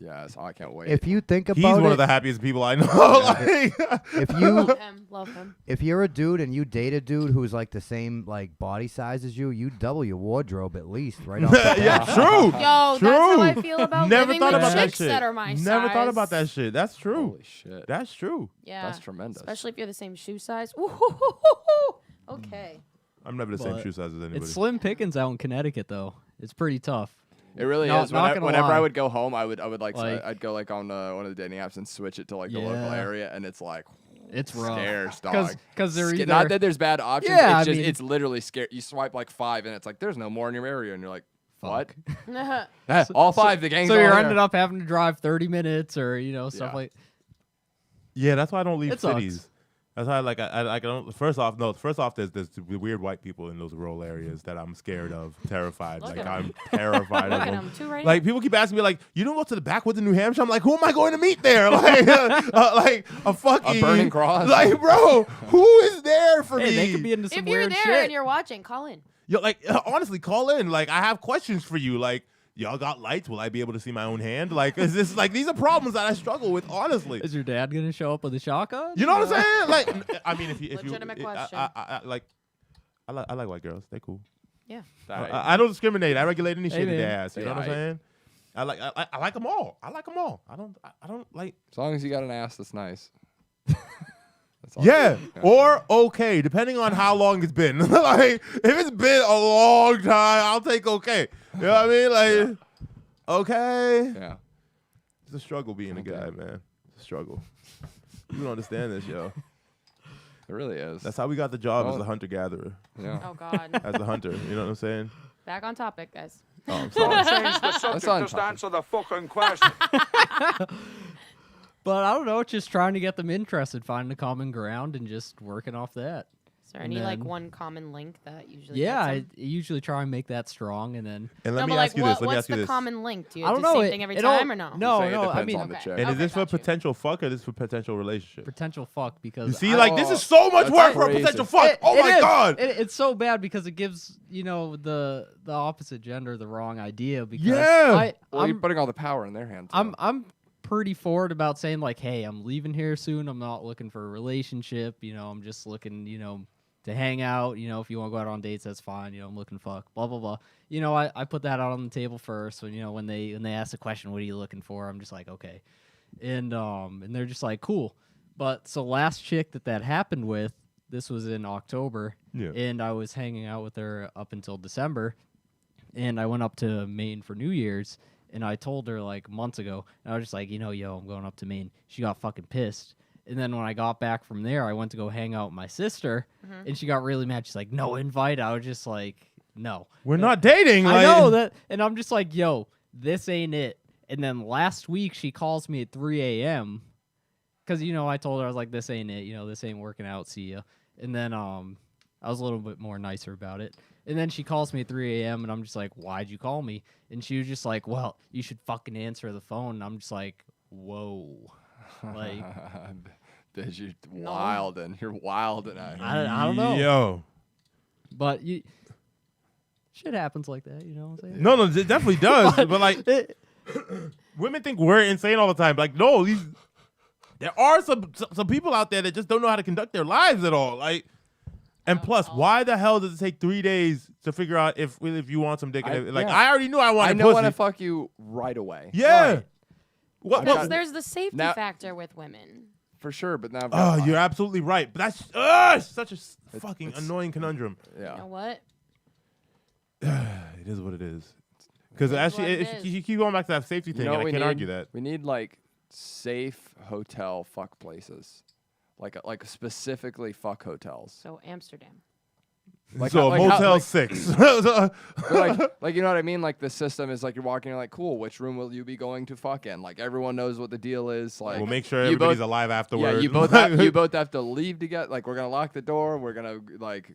Yes. I can't wait. If you think about he's one it, of the happiest people I know. Like, if you Love him. if you're a dude and you date a dude who's like the same like body size as you double your wardrobe at least, right off the bat. yeah, true. Yo, that's True. how I feel about Never living thought with about that chicks shit. that are my size. Never thought about that shit. That's true. Holy shit. That's true. Yeah, That's tremendous. especially if you're the same shoe size. Okay. I'm never the same But shoe size as anybody. It's slim pickings out in Connecticut, though. It's pretty tough. It really No, is. not gonna Whenever I lie. would go home, I would like Like- I'd go like on one of the dating apps and switch it to like the local Yeah. area, and it's like It's rough. scarce, dog. Because they're either Not that there's bad options. Yeah, it's I just mean- it's literally scary. You swipe like 5, and it's like there's no more in your area, and you're like, what? fuck. All 5. The gang's So all you're there. ended up having to drive 30 minutes or stuff Yeah. like. Yeah, that's why I don't leave It sucks. cities. That's why I don't. First off, there's the weird white people in those rural areas that I'm scared of, terrified. Look Like at I'm terrified Look of at them. him too, right? Like people keep asking me, like, you don't go to the backwoods in New Hampshire? I'm like, who am I going to meet there? Like, like a fucking A burning cross? Like, bro, who is there for Hey, me? they could be into some if you're weird there shit. and you're watching, call in. Yo, like honestly, call in. Like I have questions for you. Like y'all got lights? Will I be able to see my own hand? Like is this like these are problems that I struggle with? Honestly. Is your dad gonna show up with a shotgun? You know what I'm saying? Like, I mean, if you, Legitimate I question. I like white girls. They cool. Yeah. I don't discriminate. I regulate any Hey, shit in man. their ass. You know what I'm Yeah, saying? I like them all. I like them all. I don't like. As long as you got an ass that's nice. That's all. Yeah, or okay, depending on how long it's been. Like, if it's been a long time, I'll take okay. You know what I mean? Like, okay. Yeah. It's a struggle being a guy, man. It's a struggle. You don't understand this, yo. It really is. That's how we got the job as Well- a hunter-gatherer. yeah. Oh God. As a hunter, you know what I'm saying? Back on topic, guys. Oh, I'm sorry. Change the subject, on just topic. answer the fucking question. But I don't know, just trying to get them interested, finding a common ground, and just working off that. Is there And any like then- one common link that usually? Yeah, gets I usually try and make that strong, and then And No, let me but ask you this. Let me what's ask you the this. common link? Do you I do don't the know. same thing every it all- time or no? No, Say it no. I depends mean, on the chick. And is this for got you. potential fuck or this for potential relationship? potential fuck because You see, I- like this is so much That's work for a crazy. potential fuck. Oh It my is. god. It's so bad because it gives the opposite gender the wrong idea. Because Yeah. Well, you're I'm putting all the power in their hands. too. I'm pretty forward about saying like, hey, I'm leaving here soon. I'm not looking for a relationship. I'm just looking, to hang out. If you want to go out on dates, that's fine. I'm looking fuck. Blah blah blah. I put that out on the table first. So when they ask the question, what are you looking for? I'm just like, okay, and they're just like, cool. But so last chick that happened with, this was in October, Yeah. and I was hanging out with her up until December, and I went up to Maine for New Year's. And I told her like months ago, and I was just like, yo, I'm going up to Maine. She got fucking pissed. And then when I got back from there, I went to go hang out with my sister, and she got really mad. She's like, no invite. I was just like, no. We're not dating. I like- know that. And I'm just like, yo, this ain't it. And then last week, she calls me at 3 a.m. Because, I told her, I was like, this ain't it. This ain't working out. See ya. And then I was a little bit more nicer about it. And then she calls me at 3 a.m. and I'm just like, why'd you call me? And she was just like, well, you should fucking answer the phone. And I'm just like, whoa. Like, Bitch, you're wild and you're wild and I don't know. Yo. But shit happens like that, you know what I'm saying? No, it definitely does. but like, It- women think we're insane all the time. Like, no, there are some people out there that just don't know how to conduct their lives at all. Like, and plus, why the hell does it take 3 days to figure out if you want some dick? I I already knew I wanted I know pussy. when to fuck you right away. Yeah. Right. What? Because got- there's the safety Now- factor with women. For sure, but now I've Oh, got you're absolutely right. But that's such a fucking it's- annoying conundrum. yeah. You know what? It is what it is. Because It is actually, what it if is. you keep going back to that safety You thing, know and what I we can't need? argue that. We need like safe hotel fuck places, like specifically fuck hotels. So Amsterdam. Like so how- like how- Motel like- 6. But like you know what I mean? Like the system is like you're walking, you're like, cool. Which room will you be going to fuck in? Like everyone knows what the deal is. Like we'll make sure you everybody's both- alive Yeah, afterwards. you both have to leave together. Like we're gonna lock the door. We're gonna like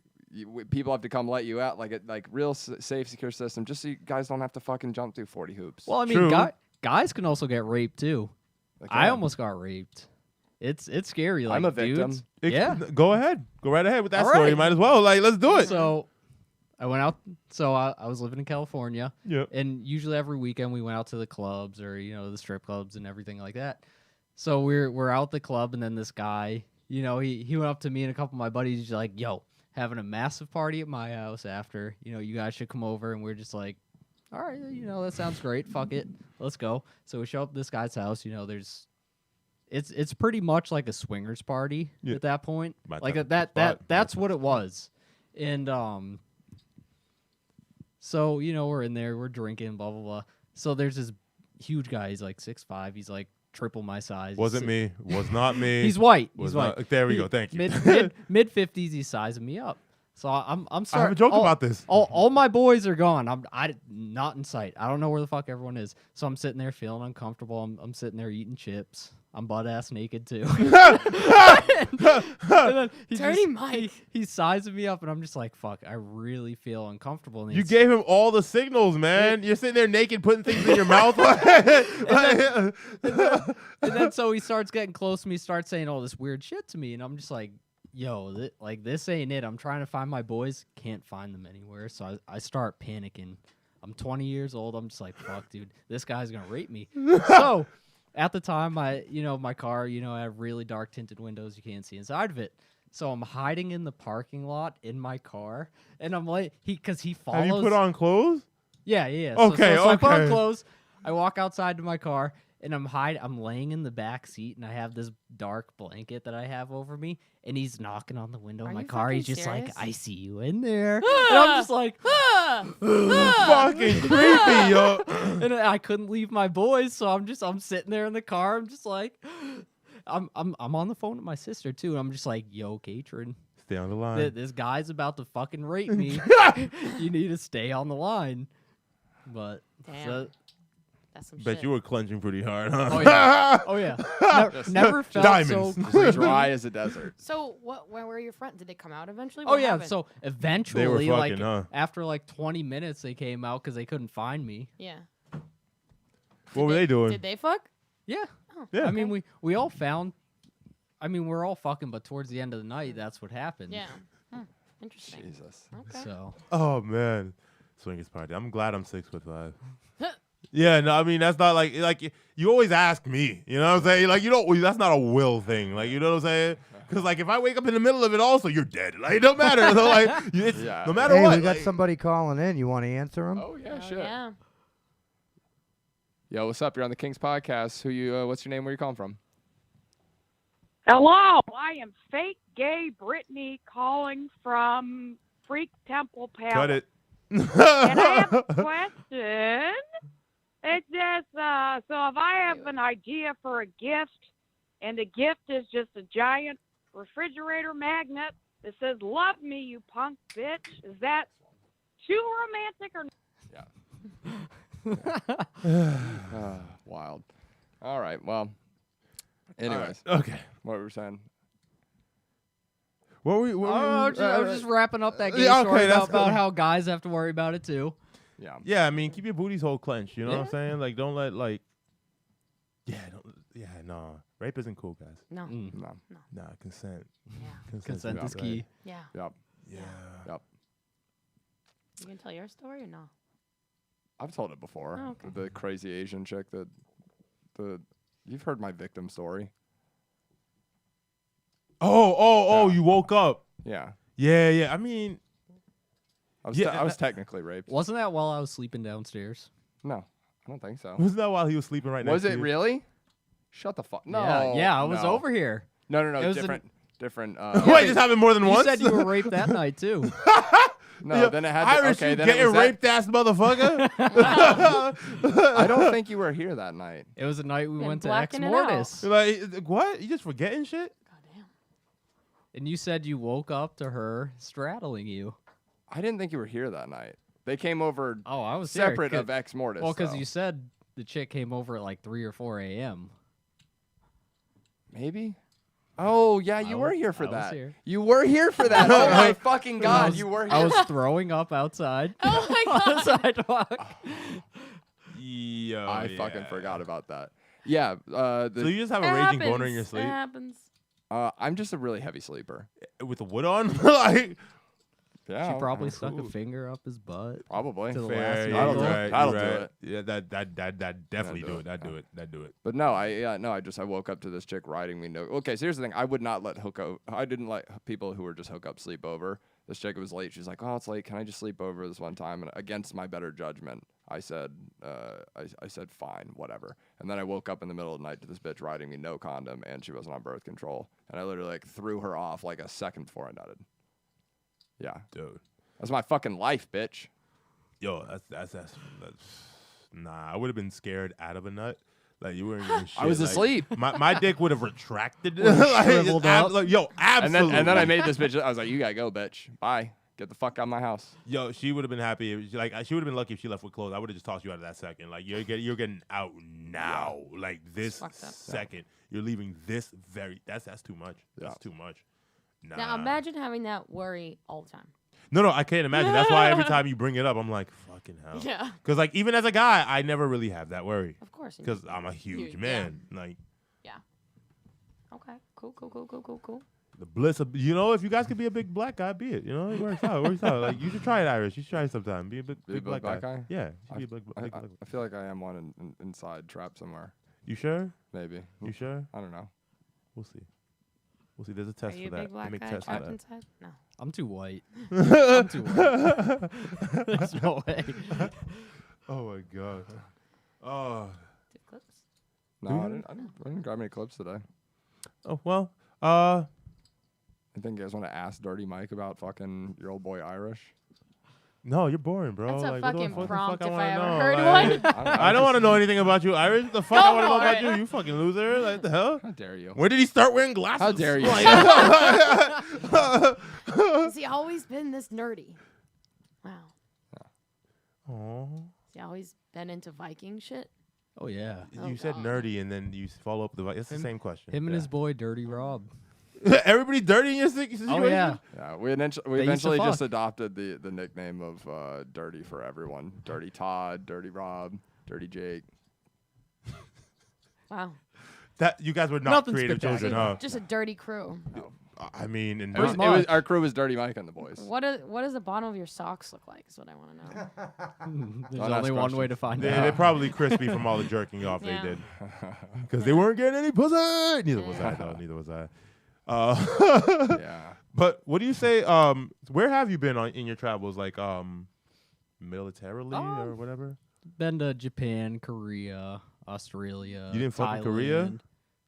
people have to come let you out. Like it like real safe, secure system. Just so you guys don't have to fucking jump through 40 hoops. well, I mean, True. guys can also get raped too. Like, I yeah. almost got raped. It's scary. Like, I'm a victim. dudes- Ex- Yeah. Go ahead. Go right ahead with that All story. right. You might as well. Like, let's do it. So I went out. So I was living in California, Yep. and usually every weekend we went out to the clubs or the strip clubs and everything like that. So we're out at the club, and then this guy, he went up to me and a couple of my buddies. He's like, "Yo, having a massive party at my house after. You guys should come over." And we're just like, "All right, that sounds great. Fuck it, let's go." So we show up at this guy's house. It's pretty much like a swingers party Yeah. at that point. My Like type of that's spot. what it was. And so we're in there, we're drinking, blah blah blah. So there's this huge guy. He's like 6'5". He's like triple my size. Wasn't me. Was not me. He's white. Was He's white. not- there we go. Thank you. Mid 50s. He's sizing me up. So I'm I have a starting. joke about this. All my boys are gone. I'm not in sight. I don't know where the fuck everyone is. So I'm sitting there feeling uncomfortable. I'm sitting there eating chips. I'm butt ass naked too. And then Dirty Mike. He's sizing me up, and I'm just like, fuck. I really feel uncomfortable. And You he's- gave him all the signals, man. You're sitting there naked, putting things in your mouth. and then so he starts getting close to me, starts saying all this weird shit to me, and I'm just like, yo, this ain't it. I'm trying to find my boys, can't find them anywhere. So I start panicking. I'm 20 years old. I'm just like, fuck, dude, this guy's gonna rape me. So at the time, my car, I have really dark tinted windows. You can't see inside of it. So I'm hiding in the parking lot in my car, and I'm like, because he follows. Have you put on clothes? Yeah. Okay, So I put on okay. clothes. I walk outside to my car, and I'm laying in the back seat, and I have this dark blanket that I have over me, and he's knocking on the window of Are my you car. He's fucking just like, serious? I see you in there. And I'm just like, Fucking creepy, yo. and I couldn't leave my boys, so I'm sitting there in the car. I'm just like, I'm on the phone with my sister too, and I'm just like, yo, Katrin, Stay on the line. this guy's about to fucking rape me. You need to stay on the line. But Damn. so, That's some Bet shit. you were clenching pretty hard, huh? Oh yeah. Oh yeah. Never felt diamonds. so Just dry as a desert. So where were your friends? Did they come out eventually? Oh What yeah. happened? So eventually, like fucking, huh? after like 20 minutes, they came out because they couldn't find me. Yeah. What were they doing? Did they fuck? Yeah. Yeah. I mean, we all found. I mean, we're all fucking, but towards the end of the night, that's what happened. Yeah. Interesting. Jesus. Okay. So Oh man, swingers party. I'm glad I'm 6'5". Yeah, no, I mean that's not like you always ask me. You know what I'm saying? Like you don't. That's not a will thing. Like you know what I'm saying? Because like if I wake up in the middle of it, also you're dead. Like it don't matter. So, like it's, Yeah. no matter Hey, what. we got like, somebody calling in. You want to answer him? Oh yeah, Oh, shit. yeah. Yo, what's up? You're on the Kingz Podcast. Who you? What's your name? Where you calling from? Hello, I am fake gay Brittany calling from Freak Temple Palace. cut it. And I have a question. It says, so if I have an idea for a gift, and the gift is just a giant refrigerator magnet that says, "Love me, you punk bitch," is that too romantic or Wild. All right. Well. Anyways, Okay. what were we saying? What were we? I was just wrapping up that gay yeah, story okay, that's about cool. how guys have to worry about it too. Yeah. Yeah, I mean, keep your booties hole clenched. You know what I'm saying? Like, don't let like. No. Rape isn't cool, guys. No. No. Nah, consent. Yeah. Consent is right. key. Yeah. Yep. Yeah. Yep. You can tell your story or no? I've told it before. Oh, okay. The crazy Asian chick that you've heard my victim story. Oh! Yeah. You woke up. Yeah. Yeah. I mean, I was, Yeah, I was technically raped. Wasn't that while I was sleeping downstairs? No, I don't think so. wasn't that while he was sleeping right Was next it to you? really? Shut the fuck. No. Yeah, I was no. over here. No, It was different. Wait, this happened more than You once? said you were raped that night too. No, then it had to. Irish, Okay, you then it getting was that- raped ass motherfucker. I don't think you were here that night. It was the night we Been went to blacking Ex it out. Mortis. Like, what? You just forgetting shit? Goddamn. And you said you woke up to her straddling you. I didn't think you were here that night. They came over Oh, I was separate there. of Ex Mortis. Well, because though. you said the chick came over at like 3 or 4 a.m. Maybe. Oh yeah, you I were was- here for I was that. here. You were here for that. Oh my fucking god, you were here. I was throwing up outside Oh my on the god. sidewalk. Yo, I fucking forgot about that. Yeah. So you just have a It raging happens. boner in your It sleep happens. I'm just a really heavy sleeper. with the wood on? Like, Yeah. She probably stuck cool. a finger up his butt. Probably. to the fair, last yeah, That'll you're do it. right, That'll you're do right. it. Yeah, that definitely That'll do it. That'd do it. But no, I woke up to this chick riding me. Okay, so here's the thing. I would not let I didn't let people who were just hookup sleep over. This chick was late. She's like, "Oh, it's late. Can I just sleep over this one time?" And against my better judgment, I said, I said, fine, whatever. And then I woke up in the middle of the night to this bitch riding me, no condom, and she wasn't on birth control. And I literally like threw her off like a second before I nutted. Yeah, Dude. that's my fucking life, bitch. Yo, that's nah, I would have been scared out of a nut. Like you weren't even shit. I was like, asleep. My dick would have retracted. shriveled up. Yo, absolutely. And then I made this bitch. I was like, "You gotta go, bitch. Bye. Get the fuck out of my house." Yo, she would have been happy. She would have been lucky if she left with clothes. I would have just tossed you out of that second. Like you're getting out now. Like this Fucked up. second, you're leaving this very. That's too much. That's too much. Nah. Now imagine having that worry all the time. No, I can't imagine. That's why every time you bring it up, I'm like, fucking hell. Yeah. Because like even as a guy, I never really have that worry. Of course. Because I'm a huge Yeah. man. Like Okay. Cool. the bliss of if you guys could be a big black guy, be it. It works out. Like you should try it, Irish. You should try it sometime. Be a big black guy. Yeah. You should be a big black guy. I feel like I am one inside trapped somewhere. You sure? Maybe. You sure? I don't know. We'll see. There's a Are test you for a that. big black They make guy tests for trapped that. inside? No. I'm too white. I'm too white. There's no way. Oh my god. Oh. Did clips? No, I didn't grab any clips today. Oh well. I think you guys want to ask Dirty Mike about fucking your old boy Irish. No, you're boring, bro. That's a like, what fucking the prompt fuck if wanna I ever know? heard Like, one. I don't want to know anything about you, Irish. The fuck Go I want to know for about it. you? You fucking loser. Like the hell? How dare you? When did he start wearing glasses? How dare you? Like, Has he always been this nerdy? Wow. Aw. Has he always been into Viking shit? Oh yeah. You said nerdy, and then you follow up with the. It's the same question. Him and his boy, Dirty Rob. Everybody dirty in your situation? Oh yeah. Yeah, we eventually just adopted the nickname of Dirty for everyone. Dirty Todd, Dirty Rob, Dirty Jake. Wow. That you guys were not Nothing creative children, huh? Just a dirty crew. I mean, and Our crew was Dirty Mike and the boys. What does the bottom of your socks look like? Is what I want to know. There's Don't ask only one questions. way to find they're out. probably crispy from all the jerking off Yeah. they did, because they weren't getting any pussy. Neither was I, though. Neither was I. Yeah. But what do you say? Where have you been in your travels? Like, militarily or whatever? Been to Japan, Korea, Australia. You didn't fuck in Thailand. Korea?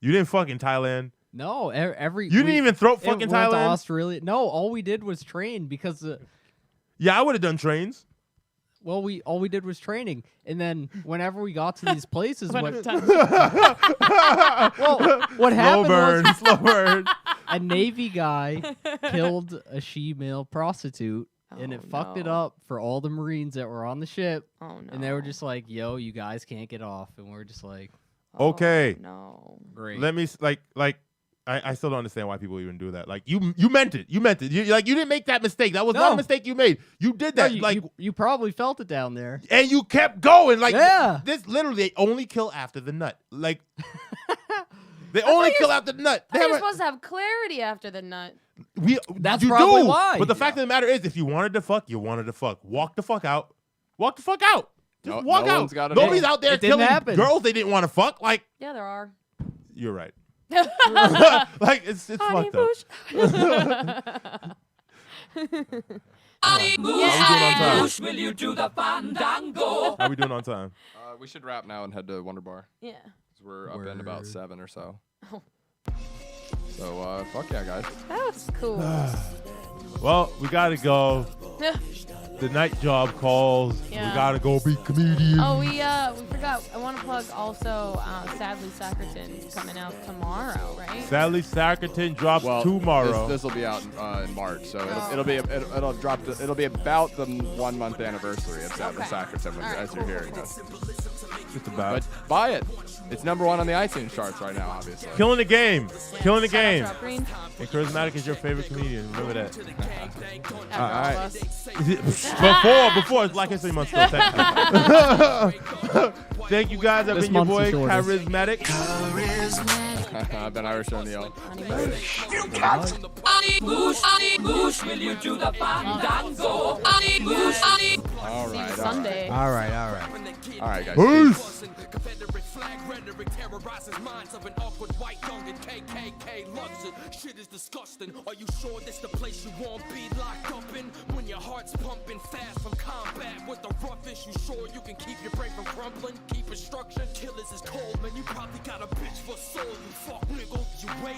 You didn't fuck in Thailand? No, every. You didn't even throw fucking went to Thailand? Australia. No, all we did was train because. Yeah, I would have done trains. Well, all we did was training, and then whenever we got to these places, what happened was Slow burn. a Navy guy killed a she-male prostitute, and it fucked it up for all the Marines that were on the ship. Oh no. And they were just like, "Yo, you guys can't get off," and we're just like, Okay. No. "Great." Let me I still don't understand why people even do that. Like you meant it. You meant it. You didn't make that mistake. That was not a No. mistake you made. You did No, that. you probably felt it down there. And you kept going. Like Yeah. this literally they only kill after the nut. Like they only kill after the nut. I thought you were supposed to have clarity after the nut. That's you probably do. why. But the fact of the matter is, if you wanted to fuck, you wanted to fuck. Walk the fuck out. Walk the fuck out. Just No- walk no out. one's gotta Nobody's know. out there It didn't killing happen. girls they didn't want to fuck. Like Yeah, there are. you're right. Like it's fucked up. Moush, will you do the fandango? How we doing on time? We should wrap now and head to Wonder Bar. Yeah. 'Cause we're up in about 7 or so. Oh. So fuck yeah, guys. That was cool. Well, we gotta go. The night job calls. Yeah. We gotta go be comedians. Oh, we forgot. I want to plug also. Sadly, Sackerton's coming out tomorrow, right? Sadly, Sackerton drops tomorrow. This will be out in March, so it'll be it'll be about the 1 month anniversary of Sadly Sackerton as you're hearing this. Just about. But buy it. It's #1 on the iTunes charts right now, obviously. Killing the game. Yeah. Killing the Shout out game. to Rob Green. And Karizmatik is your favorite comedian. Remember that. After all right. of us. Before it's Black History Month still technically. Thank you guys. I've This been your month's boy, the shortest. Charismatic. I've been Irish O'Neill. Moush, will you do the fandango? Moush. All See you right. Sunday. All right. All right, guys. Peace. Confederate flag rhetoric terrorizes minds of an awkward white young and KKK loves it. Shit is disgusting. Are you sure this the place you won't be locked up in? When your heart's pumping fast from combat with the roughest, you sure you can keep your brain from crumbling? Keep it structured. Killers is cold, man. You probably got a bitch for soul. You fuck nigga. You wait.